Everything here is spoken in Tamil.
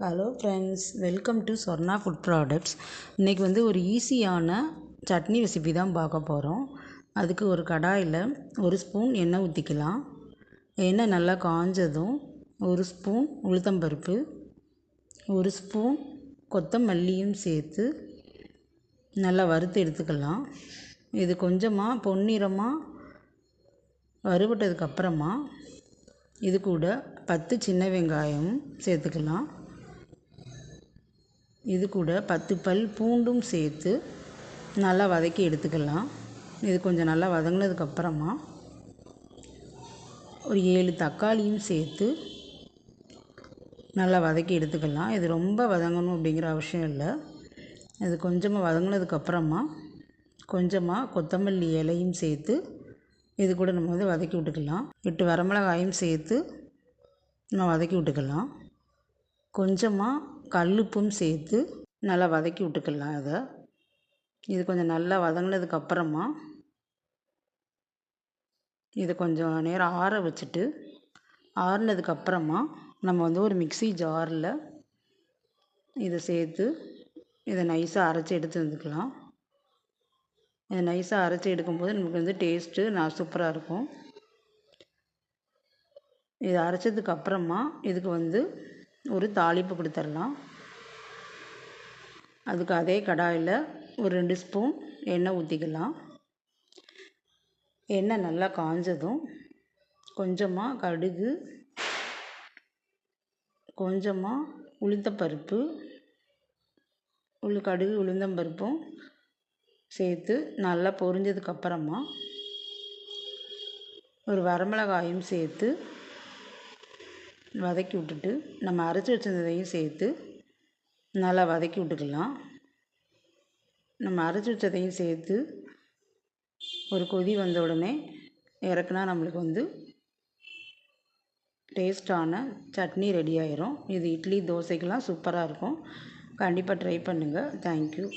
Hello friends, welcome to Swarna food products. இன்றைக்கி ஒரு ஈஸியான சட்னி ரெசிபி தான் பார்க்க போகிறோம். அதுக்கு ஒரு கடாயில் ஒரு ஸ்பூன் எண்ணெய் ஊற்றிக்கலாம். எண்ணெய் நல்லா காஞ்சதும் ஒரு ஸ்பூன் உளுத்தம்பருப்பு, ஒரு ஸ்பூன் கொத்தமல்லியும் சேர்த்து நல்லா வறுத்து எடுத்துக்கலாம். இது கொஞ்சமாக பொன்னிறமாக வறுபட்டதுக்கப்புறமா இது கூட 10 சின்ன வெங்காயமும் சேர்த்துக்கலாம். இது கூட 10 பல் பூண்டும் சேர்த்து நல்லா வதக்கி எடுத்துக்கலாம். இது கொஞ்சம் நல்லா வதங்கினதுக்கப்புறமா ஒரு 7 தக்காளியும் சேர்த்து நல்லா வதக்கி எடுத்துக்கலாம். இது ரொம்ப வதங்கணும் அப்படிங்கிற அவசியம் இல்லை. இது கொஞ்சமாக வதங்கினதுக்கப்புறமா கொஞ்சமாக கொத்தமல்லி இலையும் சேர்த்து இது கூட நம்ம வதக்கி விட்டுக்கலாம். 8 வரமிளகாயும் சேர்த்து நம்ம வதக்கி விட்டுக்கலாம். கொஞ்சமாக கல்லுப்பும் சேர்த்து நல்லா வதக்கி விட்டுக்கலாம். இது கொஞ்சம் நல்லா வதங்கினதுக்கப்புறமா இதை கொஞ்சம் நேரம் ஆற வச்சுட்டு ஆறுனதுக்கப்புறமா நம்ம ஒரு மிக்ஸி ஜாரில் இதை சேர்த்து இதை நைஸாக அரைச்சி எடுத்து வந்துக்கலாம். இதை நைஸாக அரைச்சி எடுக்கும்போது நமக்கு டேஸ்ட்டு சூப்பராக இருக்கும். இதை அரைச்சதுக்கப்புறமா இதுக்கு ஒரு தாளிப்பு கொடுத்துடலாம். அதுக்கு அதே கடாயில் ஒரு 2 ஸ்பூன் எண்ணெய் ஊற்றிக்கலாம். எண்ணெய் நல்லா காஞ்சதும் கொஞ்சமாக கடுகு, கொஞ்சமாக உளுத்தம்பருப்பு, கடுகு உளுந்தம்பருப்பும் சேர்த்து நல்லா பொரிஞ்சதுக்கப்புறமா ஒரு வரமிளகாயும் சேர்த்து வதக்கி விட்டுட்டு நம்ம அரைச்சி வச்சதையும் சேர்த்து நல்லா வதக்கி விட்டுக்கலாம். நம்ம அரைச்சி வச்சதையும் சேர்த்து ஒரு கொதி வந்த உடனே இறக்குனா நம்மளுக்கு டேஸ்டான சட்னி ரெடி ஆயிரும். இது இட்லி தோசைக்கெல்லாம் சூப்பராக இருக்கும். கண்டிப்பாக ட்ரை பண்ணுங்கள். தேங்க்யூ.